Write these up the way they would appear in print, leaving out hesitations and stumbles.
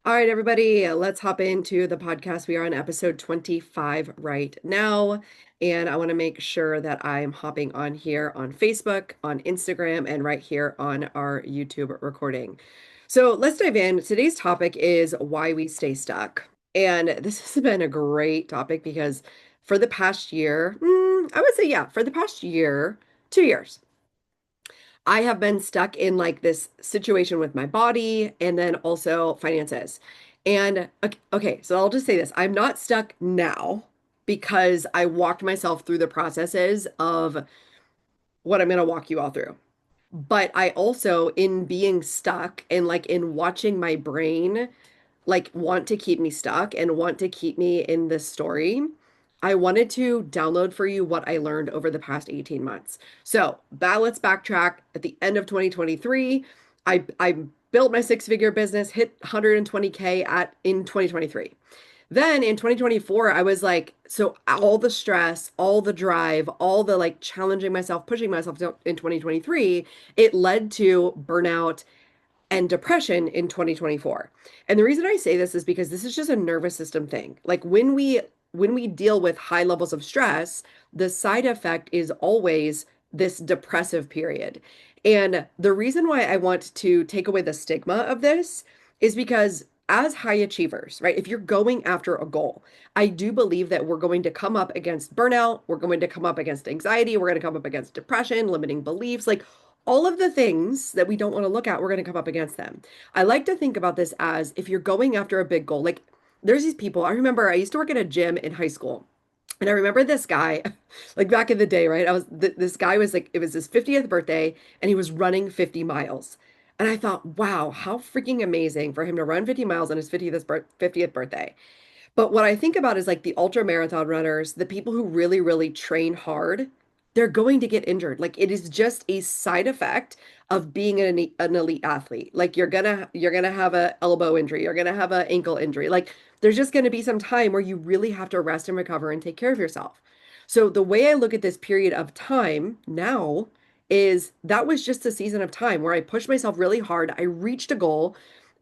All right, everybody, let's hop into the podcast. We are on episode 25 right now. And I want to make sure that I'm hopping on here on Facebook, on Instagram, and right here on our YouTube recording. So let's dive in. Today's topic is why we stay stuck. And this has been a great topic because for the past year, I would say, yeah, for the past year, 2 years, I have been stuck in like this situation with my body and then also finances. And okay, so I'll just say this. I'm not stuck now because I walked myself through the processes of what I'm going to walk you all through. But I also, in being stuck and like in watching my brain like want to keep me stuck and want to keep me in this story, I wanted to download for you what I learned over the past 18 months. So, let's backtrack. At the end of 2023, I built my six-figure business, hit 120K at in 2023. Then in 2024, I was like, so all the stress, all the drive, all the like challenging myself, pushing myself in 2023, it led to burnout and depression in 2024. And the reason I say this is because this is just a nervous system thing. Like when we deal with high levels of stress, the side effect is always this depressive period. And the reason why I want to take away the stigma of this is because as high achievers, right? If you're going after a goal, I do believe that we're going to come up against burnout, we're going to come up against anxiety, we're going to come up against depression, limiting beliefs, like all of the things that we don't want to look at, we're going to come up against them. I like to think about this as if you're going after a big goal, like there's these people. I remember I used to work at a gym in high school. And I remember this guy, like back in the day, right? This guy was like, it was his 50th birthday and he was running 50 miles. And I thought, wow, how freaking amazing for him to run 50 miles on his 50th birthday. But what I think about is like the ultra marathon runners, the people who really, really train hard, they're going to get injured. Like it is just a side effect of being an elite athlete. Like you're gonna have a elbow injury, you're gonna have an ankle injury. Like there's just gonna be some time where you really have to rest and recover and take care of yourself. So the way I look at this period of time now is that was just a season of time where I pushed myself really hard. I reached a goal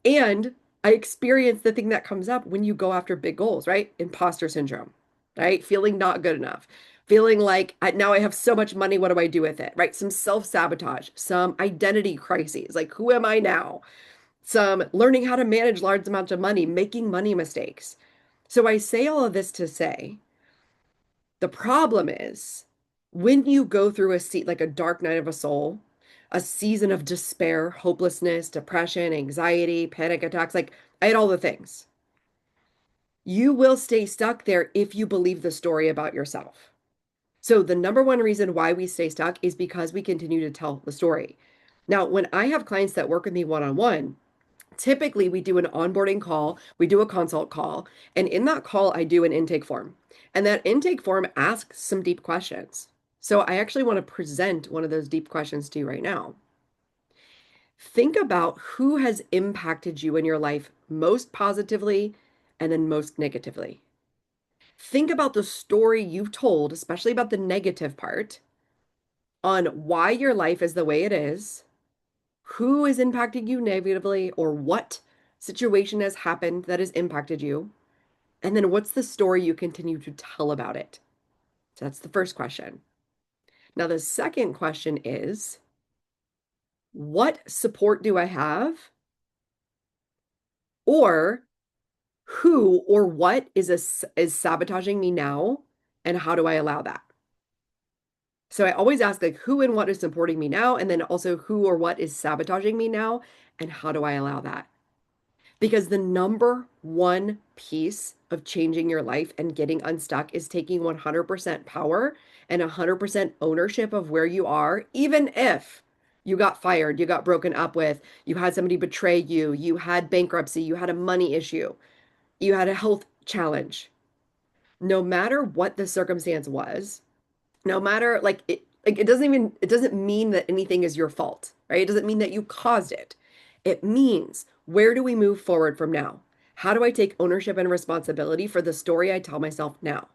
and I experienced the thing that comes up when you go after big goals, right? Imposter syndrome, right? Feeling not good enough, feeling like now I have so much money, what do I do with it, right? Some self-sabotage, some identity crises, like who am I now? Some learning how to manage large amounts of money, making money mistakes. So I say all of this to say the problem is when you go through a seat like a dark night of a soul, a season of despair, hopelessness, depression, anxiety, panic attacks, like I had all the things. You will stay stuck there if you believe the story about yourself. So, the number one reason why we stay stuck is because we continue to tell the story. Now, when I have clients that work with me one on one, typically we do an onboarding call, we do a consult call, and in that call, I do an intake form. And that intake form asks some deep questions. So, I actually want to present one of those deep questions to you right now. Think about who has impacted you in your life most positively and then most negatively. Think about the story you've told, especially about the negative part, on why your life is the way it is, who is impacting you negatively, or what situation has happened that has impacted you, and then what's the story you continue to tell about it? So that's the first question. Now, the second question is, what support do I have? Or who or what is sabotaging me now, and how do I allow that? So I always ask like who and what is supporting me now, and then also who or what is sabotaging me now, and how do I allow that? Because the number one piece of changing your life and getting unstuck is taking 100% power and 100% ownership of where you are, even if you got fired, you got broken up with, you had somebody betray you, you had bankruptcy, you had a money issue, you had a health challenge. No matter what the circumstance was, no matter like it doesn't mean that anything is your fault, right? It doesn't mean that you caused it. It means where do we move forward from now? How do I take ownership and responsibility for the story I tell myself now?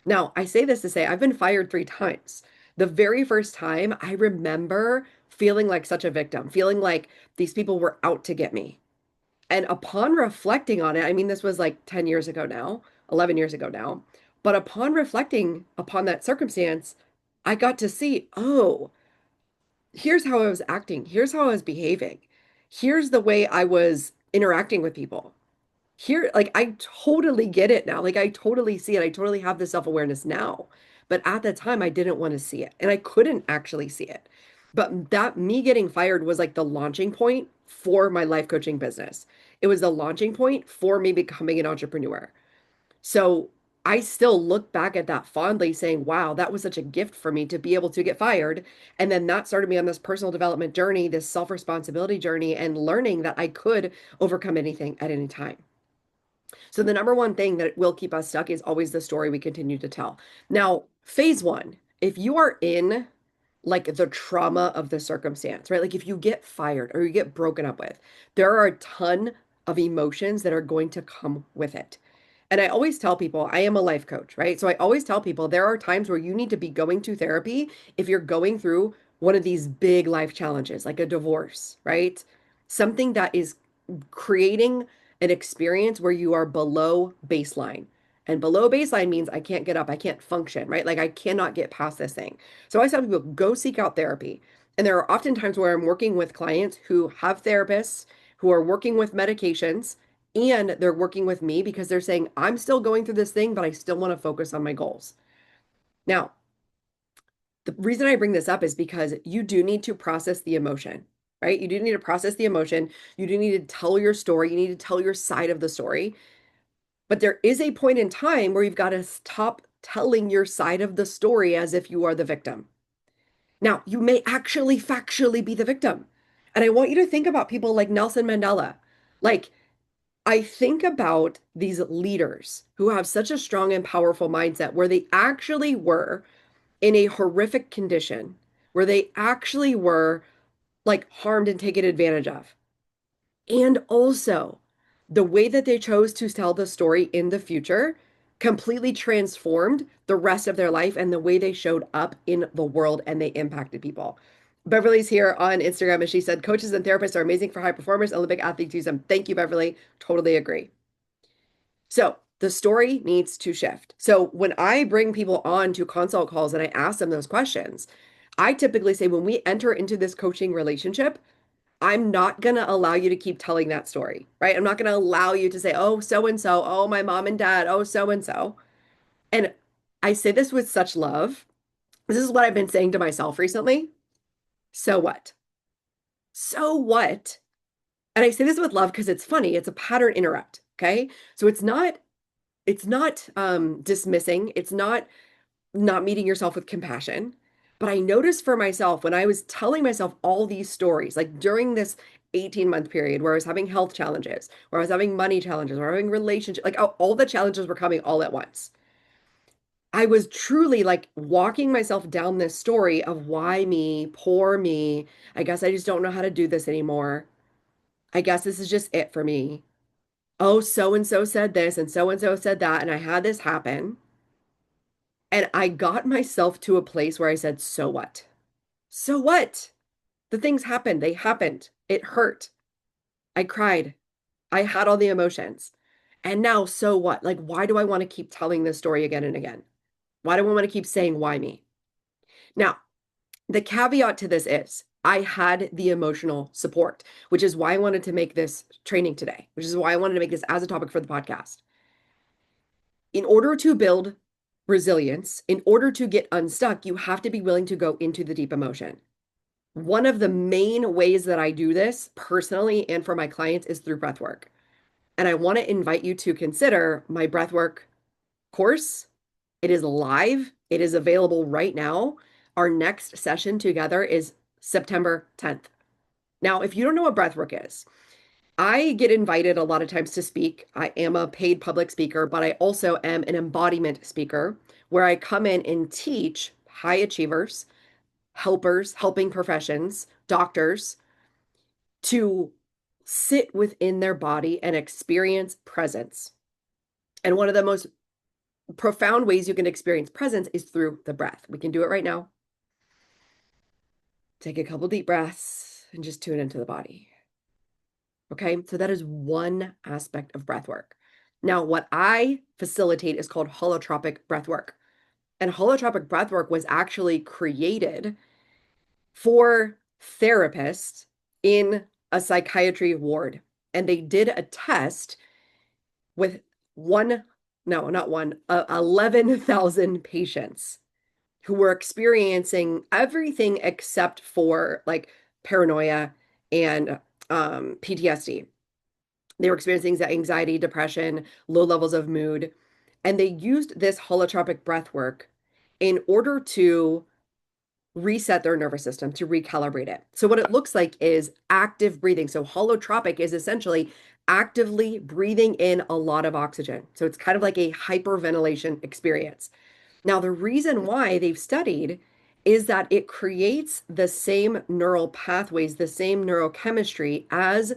Now, I say this to say I've been fired 3 times. The very first time I remember feeling like such a victim, feeling like these people were out to get me. And upon reflecting on it, I mean, this was like 10 years ago now, 11 years ago now, but upon reflecting upon that circumstance, I got to see, oh, here's how I was acting. Here's how I was behaving. Here's the way I was interacting with people. Here, like, I totally get it now. Like, I totally see it. I totally have the self-awareness now. But at the time, I didn't want to see it. And I couldn't actually see it. But that me getting fired was like the launching point for my life coaching business. It was the launching point for me becoming an entrepreneur. So I still look back at that fondly, saying, wow, that was such a gift for me to be able to get fired. And then that started me on this personal development journey, this self-responsibility journey, and learning that I could overcome anything at any time. So the number one thing that will keep us stuck is always the story we continue to tell. Now, phase one, if you are in like the trauma of the circumstance, right? Like if you get fired or you get broken up with, there are a ton of emotions that are going to come with it. And I always tell people, I am a life coach, right? So I always tell people there are times where you need to be going to therapy if you're going through one of these big life challenges, like a divorce, right? Something that is creating an experience where you are below baseline. And below baseline means I can't get up, I can't function, right? Like I cannot get past this thing. So I tell people go seek out therapy. And there are often times where I'm working with clients who have therapists, who are working with medications, and they're working with me because they're saying, I'm still going through this thing, but I still want to focus on my goals. Now, the reason I bring this up is because you do need to process the emotion, right? You do need to process the emotion. You do need to tell your story. You need to tell your side of the story. But there is a point in time where you've got to stop telling your side of the story as if you are the victim. Now, you may actually factually be the victim. And I want you to think about people like Nelson Mandela. Like, I think about these leaders who have such a strong and powerful mindset where they actually were in a horrific condition, where they actually were like harmed and taken advantage of. And also, the way that they chose to tell the story in the future completely transformed the rest of their life and the way they showed up in the world and they impacted people. Beverly's here on Instagram and she said, coaches and therapists are amazing for high performers. Olympic athletes use them. Thank you, Beverly. Totally agree. So the story needs to shift. So when I bring people on to consult calls and I ask them those questions, I typically say, when we enter into this coaching relationship, I'm not going to allow you to keep telling that story, right? I'm not going to allow you to say, oh, so and so, oh, my mom and dad, oh, so and so. And I say this with such love. This is what I've been saying to myself recently. So what? So what? And I say this with love because it's funny. It's a pattern interrupt. Okay. So it's not dismissing. It's not meeting yourself with compassion. But I noticed for myself when I was telling myself all these stories, like during this 18-month period where I was having health challenges, where I was having money challenges, where I was having relationship, like all the challenges were coming all at once. I was truly like walking myself down this story of why me, poor me. I guess I just don't know how to do this anymore. I guess this is just it for me. Oh, so and so said this and so said that, and I had this happen. And I got myself to a place where I said, so what? So what? The things happened. They happened. It hurt. I cried. I had all the emotions. And now, so what? Like, why do I want to keep telling this story again and again? Why do I want to keep saying, why me? Now, the caveat to this is I had the emotional support, which is why I wanted to make this training today, which is why I wanted to make this as a topic for the podcast. In order to build resilience, in order to get unstuck, you have to be willing to go into the deep emotion. One of the main ways that I do this personally and for my clients is through breathwork. And I want to invite you to consider my breathwork course. It is live, it is available right now. Our next session together is September 10th. Now, if you don't know what breathwork is, I get invited a lot of times to speak. I am a paid public speaker, but I also am an embodiment speaker where I come in and teach high achievers, helpers, helping professions, doctors to sit within their body and experience presence. And one of the most profound ways you can experience presence is through the breath. We can do it right now. Take a couple deep breaths and just tune into the body. Okay, so that is one aspect of breath work. Now, what I facilitate is called holotropic breath work. And holotropic breath work was actually created for therapists in a psychiatry ward. And they did a test with one, no, not one, 11,000 patients who were experiencing everything except for like paranoia and PTSD. They were experiencing anxiety, depression, low levels of mood, and they used this holotropic breath work in order to reset their nervous system, to recalibrate it. So, what it looks like is active breathing. So, holotropic is essentially actively breathing in a lot of oxygen. So, it's kind of like a hyperventilation experience. Now, the reason why they've studied is that it creates the same neural pathways, the same neurochemistry as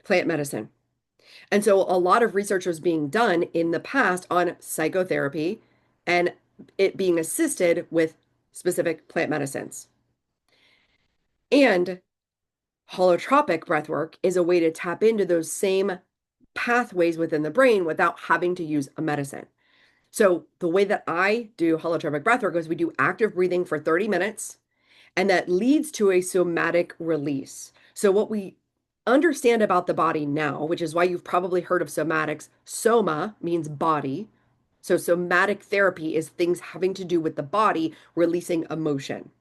plant medicine. And so a lot of research was being done in the past on psychotherapy and it being assisted with specific plant medicines. And holotropic breathwork is a way to tap into those same pathways within the brain without having to use a medicine. So the way that I do holotropic breathwork is we do active breathing for 30 minutes, and that leads to a somatic release. So what we understand about the body now, which is why you've probably heard of somatics, soma means body. So somatic therapy is things having to do with the body releasing emotion.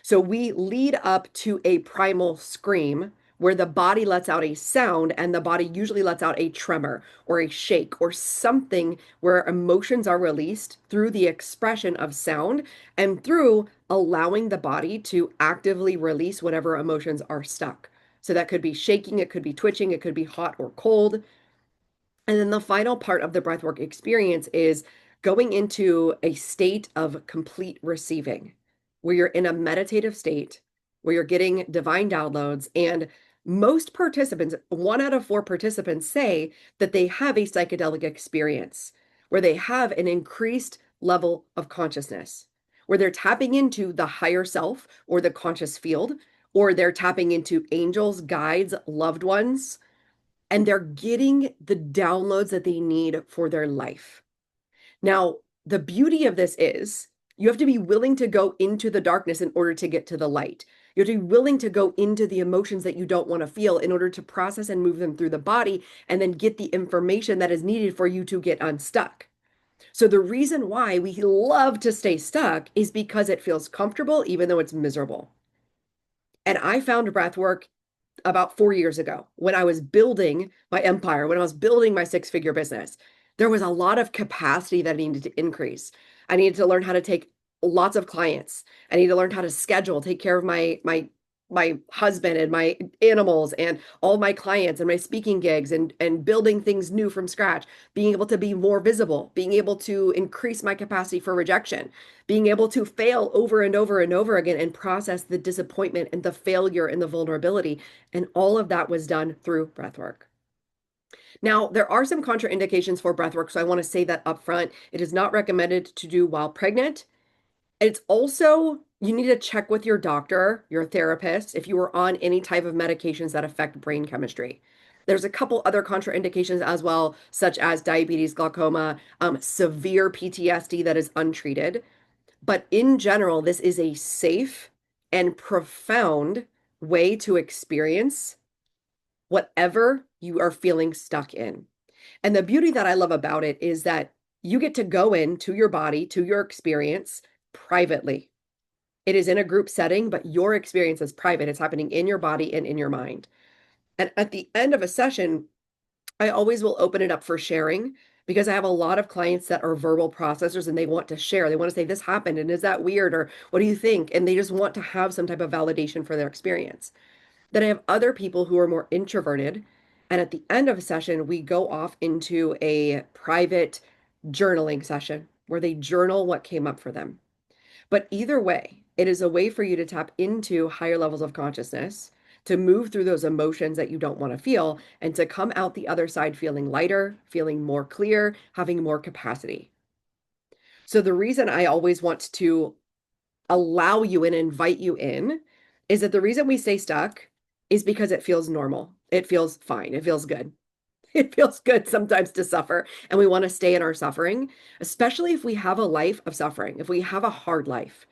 So we lead up to a primal scream where the body lets out a sound and the body usually lets out a tremor or a shake or something where emotions are released through the expression of sound and through allowing the body to actively release whatever emotions are stuck. So that could be shaking, it could be twitching, it could be hot or cold. And then the final part of the breathwork experience is going into a state of complete receiving, where you're in a meditative state, where you're getting divine downloads. And most participants, 1 out of 4 participants, say that they have a psychedelic experience where they have an increased level of consciousness, where they're tapping into the higher self or the conscious field, or they're tapping into angels, guides, loved ones and they're getting the downloads that they need for their life. Now, the beauty of this is you have to be willing to go into the darkness in order to get to the light. You have to be willing to go into the emotions that you don't want to feel in order to process and move them through the body and then get the information that is needed for you to get unstuck. So, the reason why we love to stay stuck is because it feels comfortable, even though it's miserable. And I found breath work about 4 years ago when I was building my empire, when I was building my 6-figure business. There was a lot of capacity that I needed to increase. I needed to learn how to take lots of clients. I need to learn how to schedule, take care of my husband and my animals and all my clients and my speaking gigs and building things new from scratch, being able to be more visible, being able to increase my capacity for rejection, being able to fail over and over and over again and process the disappointment and the failure and the vulnerability. And all of that was done through breath work. Now, there are some contraindications for breath work, so I want to say that up front. It is not recommended to do while pregnant. It's also, you need to check with your doctor, your therapist, if you are on any type of medications that affect brain chemistry. There's a couple other contraindications as well, such as diabetes, glaucoma, severe PTSD that is untreated. But in general, this is a safe and profound way to experience whatever you are feeling stuck in. And the beauty that I love about it is that you get to go into your body, to your experience privately. It is in a group setting, but your experience is private. It's happening in your body and in your mind. And at the end of a session, I always will open it up for sharing because I have a lot of clients that are verbal processors and they want to share. They want to say, this happened and is that weird? Or what do you think? And they just want to have some type of validation for their experience. Then I have other people who are more introverted. And at the end of a session, we go off into a private journaling session where they journal what came up for them. But either way, it is a way for you to tap into higher levels of consciousness, to move through those emotions that you don't want to feel, and to come out the other side feeling lighter, feeling more clear, having more capacity. So, the reason I always want to allow you and invite you in is that the reason we stay stuck is because it feels normal. It feels fine. It feels good. It feels good sometimes to suffer, and we want to stay in our suffering, especially if we have a life of suffering, if we have a hard life.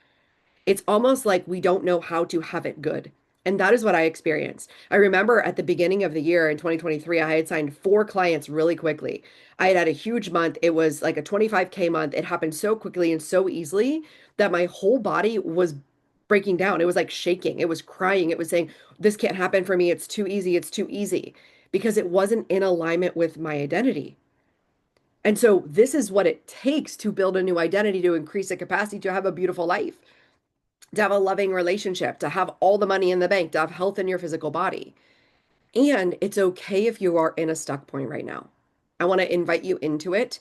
It's almost like we don't know how to have it good. And that is what I experienced. I remember at the beginning of the year in 2023, I had signed four clients really quickly. I had had a huge month. It was like a 25K month. It happened so quickly and so easily that my whole body was breaking down. It was like shaking. It was crying. It was saying, this can't happen for me. It's too easy. It's too easy because it wasn't in alignment with my identity. And so this is what it takes to build a new identity, to increase the capacity to have a beautiful life, to have a loving relationship, to have all the money in the bank, to have health in your physical body. And it's okay if you are in a stuck point right now. I want to invite you into it,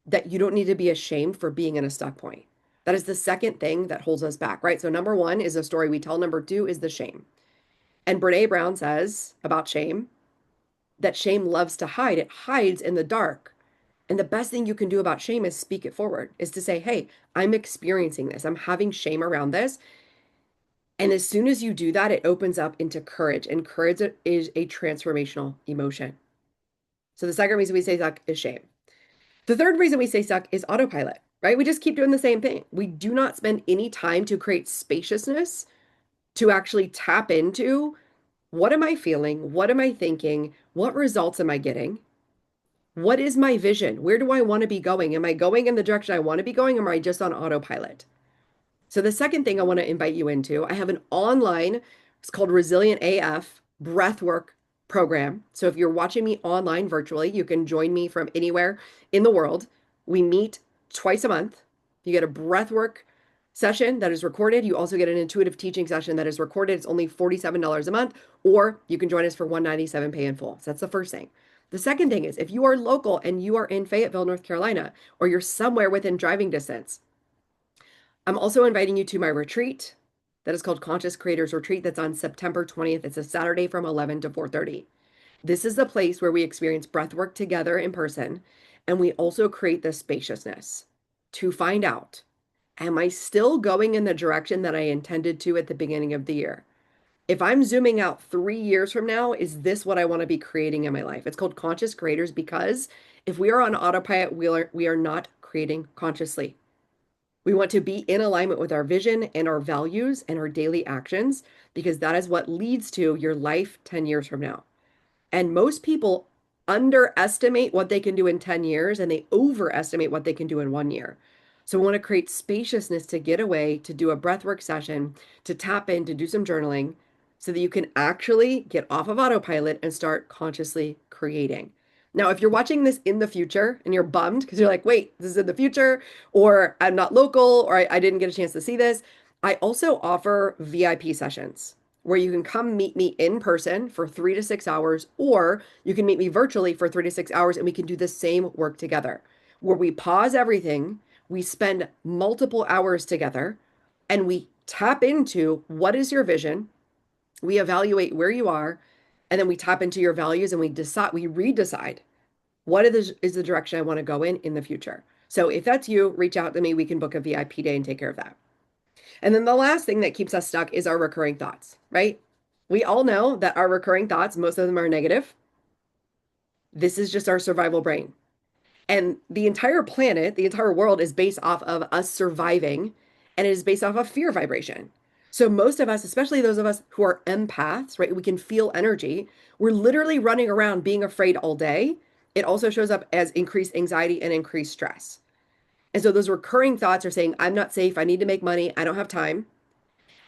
that you don't need to be ashamed for being in a stuck point. That is the second thing that holds us back, right? So, number one is the story we tell. Number two is the shame. And Brene Brown says about shame that shame loves to hide, it hides in the dark. And the best thing you can do about shame is speak it forward, is to say, hey, I'm experiencing this. I'm having shame around this. And as soon as you do that, it opens up into courage. And courage is a transformational emotion. So the second reason we say stuck is shame. The third reason we say stuck is autopilot, right? We just keep doing the same thing. We do not spend any time to create spaciousness, to actually tap into what am I feeling? What am I thinking? What results am I getting? What is my vision? Where do I want to be going? Am I going in the direction I want to be going, or am I just on autopilot? So the second thing I want to invite you into, I have an online, it's called Resilient AF Breathwork program. So if you're watching me online virtually, you can join me from anywhere in the world. We meet twice a month. You get a breathwork session that is recorded. You also get an intuitive teaching session that is recorded. It's only $47 a month, or you can join us for $197 pay in full. So that's the first thing. The second thing is if you are local and you are in Fayetteville, North Carolina, or you're somewhere within driving distance, I'm also inviting you to my retreat that is called Conscious Creators Retreat. That's on September 20th. It's a Saturday from 11 to 4:30. This is the place where we experience breath work together in person, and we also create this spaciousness to find out, am I still going in the direction that I intended to at the beginning of the year? If I'm zooming out 3 years from now, is this what I want to be creating in my life? It's called Conscious Creators because if we are on autopilot, we are not creating consciously. We want to be in alignment with our vision and our values and our daily actions because that is what leads to your life 10 years from now. And most people underestimate what they can do in 10 years and they overestimate what they can do in 1 year. So we want to create spaciousness to get away, to do a breathwork session, to tap in, to do some journaling so that you can actually get off of autopilot and start consciously creating. Now, if you're watching this in the future and you're bummed because you're like, wait, this is in the future, or I'm not local, or I didn't get a chance to see this, I also offer VIP sessions where you can come meet me in person for 3 to 6 hours, or you can meet me virtually for 3 to 6 hours and we can do the same work together, where we pause everything, we spend multiple hours together, and we tap into what is your vision, we evaluate where you are, and then we tap into your values and we redecide what is the direction I want to go in the future. So if that's you, reach out to me. We can book a VIP day and take care of that. And then the last thing that keeps us stuck is our recurring thoughts, right? We all know that our recurring thoughts, most of them are negative. This is just our survival brain. And the entire planet, the entire world is based off of us surviving, and it is based off of fear vibration. So most of us, especially those of us who are empaths, right? We can feel energy. We're literally running around being afraid all day. It also shows up as increased anxiety and increased stress. And so those recurring thoughts are saying, I'm not safe. I need to make money. I don't have time.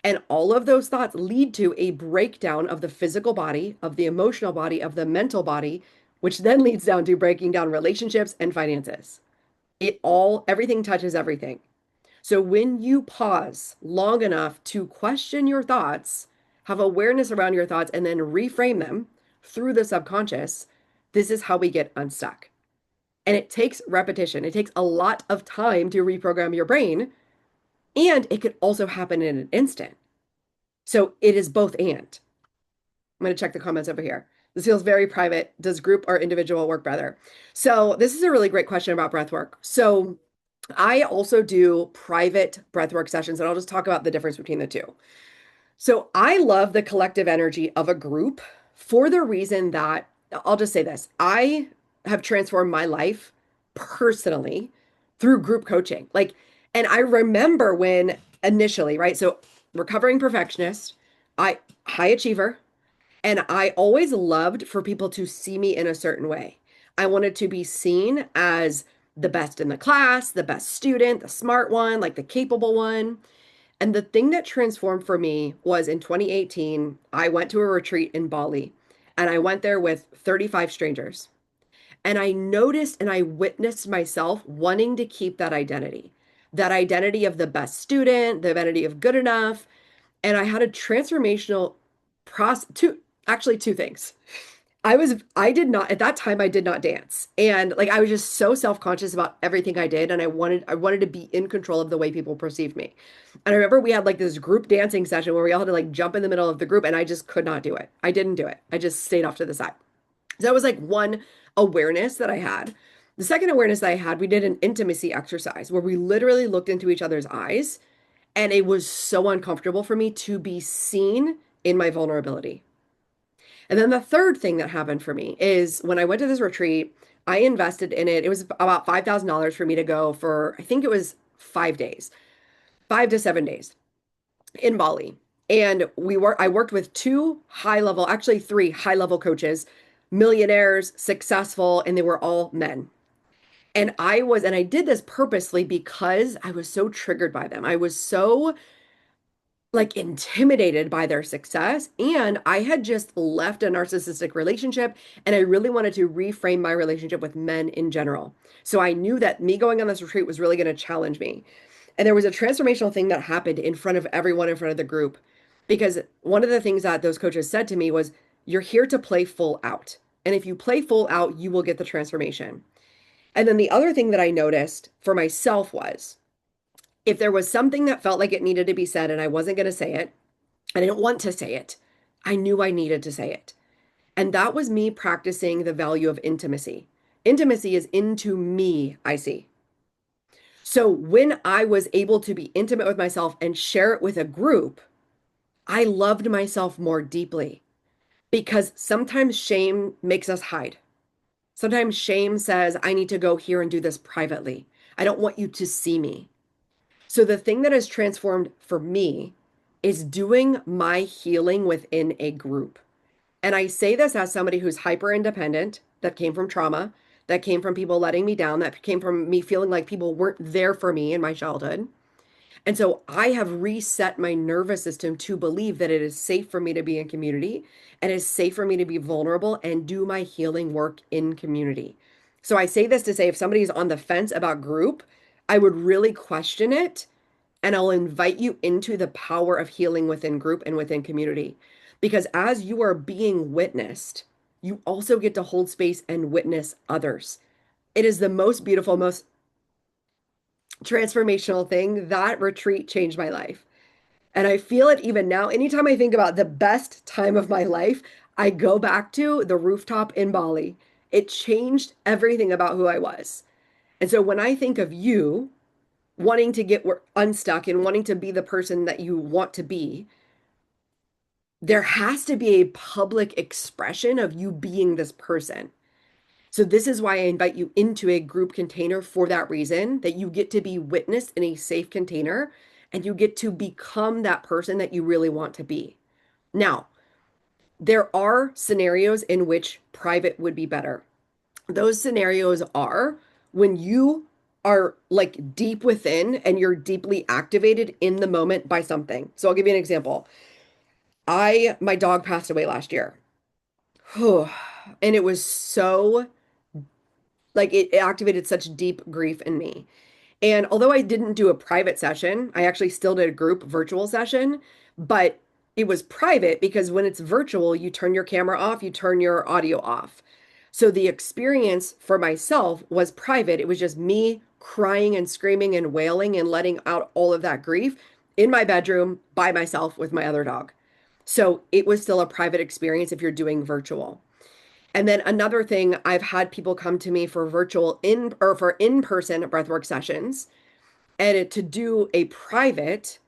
And all of those thoughts lead to a breakdown of the physical body, of the emotional body, of the mental body, which then leads down to breaking down relationships and finances. Everything touches everything. So when you pause long enough to question your thoughts, have awareness around your thoughts, and then reframe them through the subconscious, this is how we get unstuck. And it takes repetition. It takes a lot of time to reprogram your brain, and it could also happen in an instant. So it is both and. I'm going to check the comments over here. This feels very private. Does group or individual work better? So this is a really great question about breath work. So I also do private breathwork sessions, and I'll just talk about the difference between the two. So I love the collective energy of a group for the reason that I'll just say this. I have transformed my life personally through group coaching. And I remember when initially, right? So recovering perfectionist, I high achiever, and I always loved for people to see me in a certain way. I wanted to be seen as the best in the class, the best student, the smart one, like the capable one. And the thing that transformed for me was in 2018, I went to a retreat in Bali and I went there with 35 strangers. And I noticed and I witnessed myself wanting to keep that identity of the best student, the identity of good enough. And I had a transformational process, two things. I did not, at that time, I did not dance. And like, I was just so self-conscious about everything I did. And I wanted to be in control of the way people perceived me. And I remember we had like this group dancing session where we all had to like jump in the middle of the group and I just could not do it. I didn't do it. I just stayed off to the side. So that was like one awareness that I had. The second awareness that I had, we did an intimacy exercise where we literally looked into each other's eyes. And it was so uncomfortable for me to be seen in my vulnerability. And then the third thing that happened for me is when I went to this retreat, I invested in it. It was about $5,000 for me to go for, I think it was 5 days, 5 to 7 days in Bali. And I worked with two high level, actually three high level coaches, millionaires, successful, and they were all men. And I did this purposely because I was so triggered by them. I was so like intimidated by their success. And I had just left a narcissistic relationship and I really wanted to reframe my relationship with men in general. So I knew that me going on this retreat was really going to challenge me. And there was a transformational thing that happened in front of everyone in front of the group. Because one of the things that those coaches said to me was, you're here to play full out. And if you play full out, you will get the transformation. And then the other thing that I noticed for myself was if there was something that felt like it needed to be said and I wasn't going to say it, I didn't want to say it. I knew I needed to say it. And that was me practicing the value of intimacy. Intimacy is into me, I see. So when I was able to be intimate with myself and share it with a group, I loved myself more deeply because sometimes shame makes us hide. Sometimes shame says, I need to go here and do this privately. I don't want you to see me. So the thing that has transformed for me is doing my healing within a group. And I say this as somebody who's hyper independent, that came from trauma, that came from people letting me down, that came from me feeling like people weren't there for me in my childhood. And so I have reset my nervous system to believe that it is safe for me to be in community and it's safe for me to be vulnerable and do my healing work in community. So I say this to say if somebody's on the fence about group, I would really question it and I'll invite you into the power of healing within group and within community. Because as you are being witnessed, you also get to hold space and witness others. It is the most beautiful, most transformational thing. That retreat changed my life. And I feel it even now. Anytime I think about the best time of my life, I go back to the rooftop in Bali. It changed everything about who I was. And so when I think of you wanting to get unstuck and wanting to be the person that you want to be, there has to be a public expression of you being this person. So this is why I invite you into a group container for that reason, that you get to be witnessed in a safe container and you get to become that person that you really want to be. Now, there are scenarios in which private would be better. Those scenarios are when you are like deep within and you're deeply activated in the moment by something. So I'll give you an example. My dog passed away last year. And it was so like it activated such deep grief in me. And although I didn't do a private session, I actually still did a group virtual session, but it was private because when it's virtual, you turn your camera off, you turn your audio off. So the experience for myself was private. It was just me crying and screaming and wailing and letting out all of that grief in my bedroom by myself with my other dog. So it was still a private experience if you're doing virtual. And then another thing, I've had people come to me for virtual for in-person breathwork sessions and to do a private,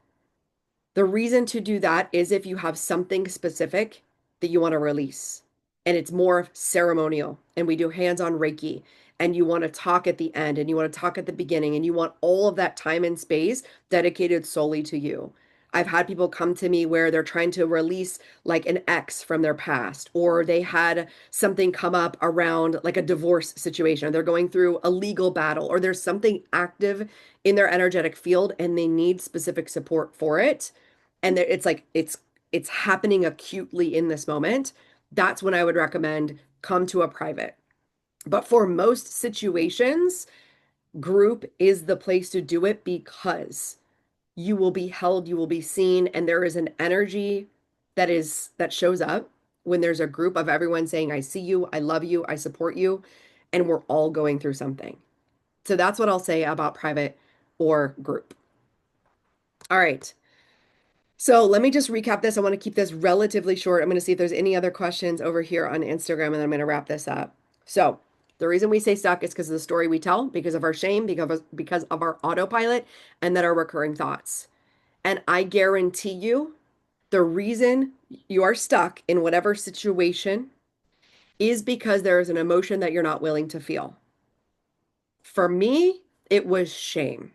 The reason to do that is if you have something specific that you want to release and it's more ceremonial and we do hands-on Reiki and you want to talk at the end and you want to talk at the beginning and you want all of that time and space dedicated solely to you. I've had people come to me where they're trying to release like an ex from their past, or they had something come up around like a divorce situation, or they're going through a legal battle, or there's something active in their energetic field and they need specific support for it. And it's like it's happening acutely in this moment. That's when I would recommend come to a private. But for most situations, group is the place to do it because you will be held, you will be seen, and there is an energy that shows up when there's a group of everyone saying, I see you, I love you, I support you, and we're all going through something. So that's what I'll say about private or group. All right. So let me just recap this. I want to keep this relatively short. I'm going to see if there's any other questions over here on Instagram, and then I'm going to wrap this up. So the reason we say stuck is because of the story we tell, because of our shame, because of our autopilot, and that our recurring thoughts. And I guarantee you, the reason you are stuck in whatever situation is because there is an emotion that you're not willing to feel. For me, it was shame.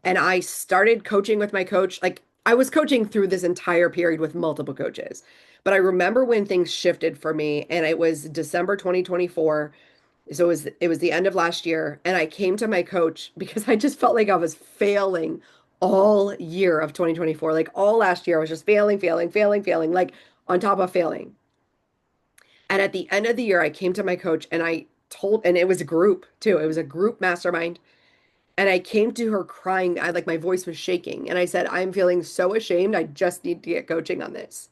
And I started coaching with my coach. Like I was coaching through this entire period with multiple coaches. But I remember when things shifted for me, and it was December 2024. So it was the end of last year, and I came to my coach because I just felt like I was failing all year of 2024. Like all last year, I was just failing, failing, failing, failing, like on top of failing. And at the end of the year, I came to my coach and and it was a group too. It was a group mastermind. And I came to her crying. I like my voice was shaking. And I said, I'm feeling so ashamed. I just need to get coaching on this.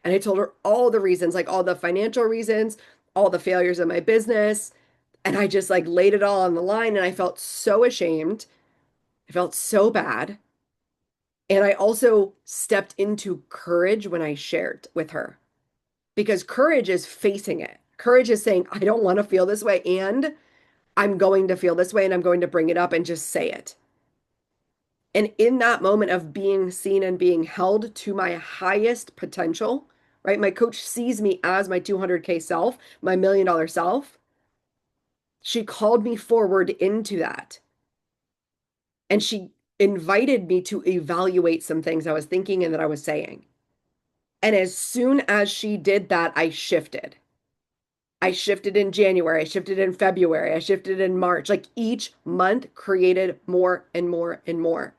And I told her all the reasons, like all the financial reasons, all the failures in my business. And I just like laid it all on the line. And I felt so ashamed. I felt so bad. And I also stepped into courage when I shared with her because courage is facing it. Courage is saying, I don't want to feel this way. And I'm going to feel this way and I'm going to bring it up and just say it. And in that moment of being seen and being held to my highest potential, right? My coach sees me as my 200K self, my $1 million self. She called me forward into that. And she invited me to evaluate some things I was thinking and that I was saying. And as soon as she did that, I shifted. I shifted in January, I shifted in February, I shifted in March. Like each month created more and more and more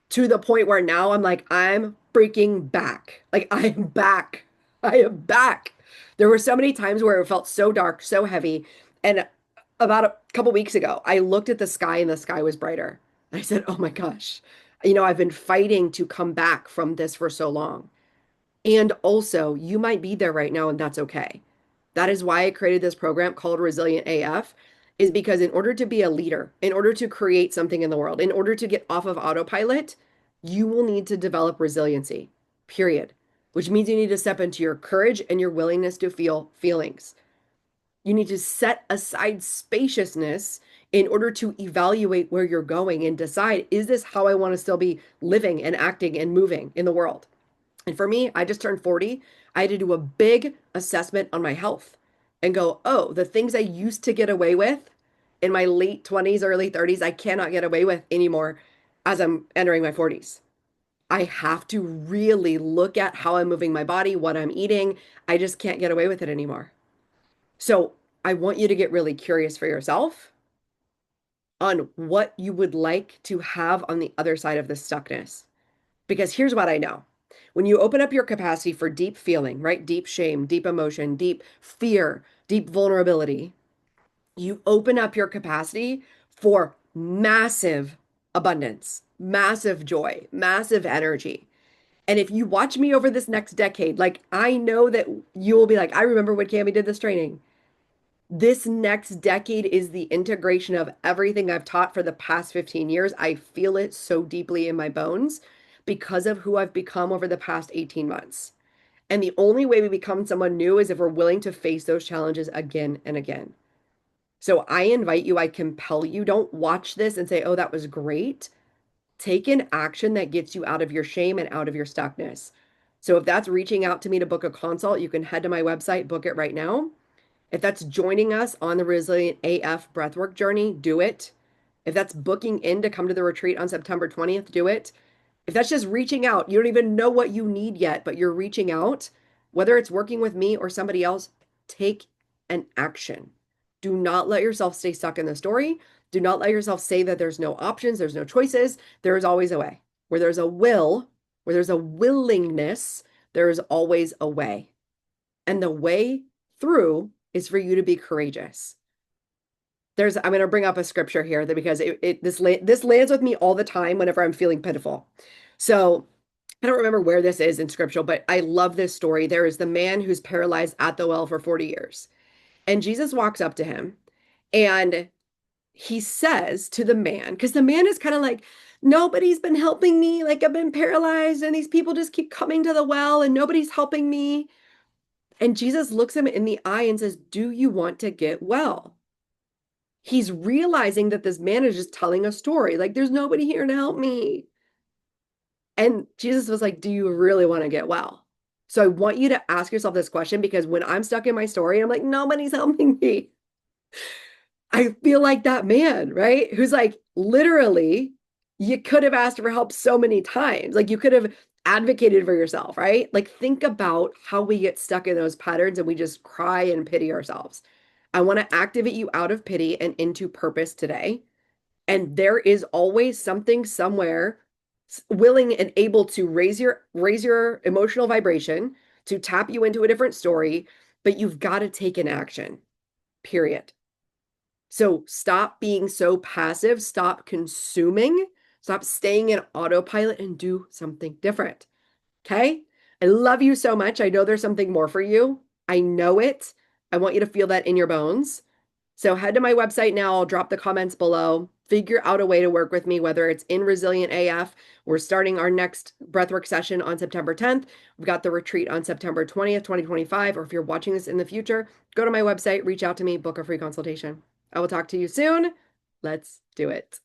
to the point where now I'm like, I'm freaking back. Like I am back. I am back. There were so many times where it felt so dark, so heavy. And about a couple weeks ago, I looked at the sky and the sky was brighter. And I said, oh my gosh, I've been fighting to come back from this for so long. And also, you might be there right now, and that's okay. That is why I created this program called Resilient AF, is because in order to be a leader, in order to create something in the world, in order to get off of autopilot, you will need to develop resiliency, period. Which means you need to step into your courage and your willingness to feel feelings. You need to set aside spaciousness in order to evaluate where you're going and decide, is this how I want to still be living and acting and moving in the world? And for me, I just turned 40. I had to do a big assessment on my health and go, oh, the things I used to get away with in my late 20s, early 30s, I cannot get away with anymore as I'm entering my 40s. I have to really look at how I'm moving my body, what I'm eating. I just can't get away with it anymore. So I want you to get really curious for yourself on what you would like to have on the other side of the stuckness. Because here's what I know. When you open up your capacity for deep feeling, right? Deep shame, deep emotion, deep fear, deep vulnerability, you open up your capacity for massive abundance, massive joy, massive energy. And if you watch me over this next decade, like I know that you will be like, I remember when Cami did this training. This next decade is the integration of everything I've taught for the past 15 years. I feel it so deeply in my bones because of who I've become over the past 18 months. And the only way we become someone new is if we're willing to face those challenges again and again. So I invite you, I compel you, don't watch this and say, oh, that was great. take an action that gets you out of your shame and out of your stuckness. So if that's reaching out to me to book a consult, you can head to my website, book it right now. If that's joining us on the Resilient AF breathwork journey, do it. If that's booking in to come to the retreat on September 20th, do it. If that's just reaching out, you don't even know what you need yet, but you're reaching out, whether it's working with me or somebody else, take an action. Do not let yourself stay stuck in the story. Do not let yourself say that there's no options, there's no choices. There is always a way. Where there's a will, where there's a willingness, there is always a way. And the way through is for you to be courageous. I'm going to bring up a scripture here that because this lands with me all the time whenever I'm feeling pitiful. So I don't remember where this is in scripture, but I love this story. There is the man who's paralyzed at the well for 40 years. And Jesus walks up to him and he says to the man, because the man is kind of like, nobody's been helping me. Like I've been paralyzed and these people just keep coming to the well and nobody's helping me. And Jesus looks him in the eye and says, do you want to get well? He's realizing that this man is just telling a story. Like, there's nobody here to help me. And Jesus was like, do you really want to get well? So I want you to ask yourself this question because when I'm stuck in my story, I'm like, nobody's helping me. I feel like that man, right? Who's like, literally, you could have asked for help so many times. Like, you could have advocated for yourself, right? Like, think about how we get stuck in those patterns and we just cry and pity ourselves. I want to activate you out of pity and into purpose today. And there is always something somewhere willing and able to raise your emotional vibration, to tap you into a different story, but you've got to take an action. Period. So stop being so passive, stop consuming, stop staying in autopilot and do something different. Okay? I love you so much. I know there's something more for you. I know it. I want you to feel that in your bones. So head to my website now. I'll drop the comments below. Figure out a way to work with me, whether it's in Resilient AF. We're starting our next breathwork session on September 10th. We've got the retreat on September 20th, 2025. Or if you're watching this in the future, go to my website, reach out to me, book a free consultation. I will talk to you soon. Let's do it.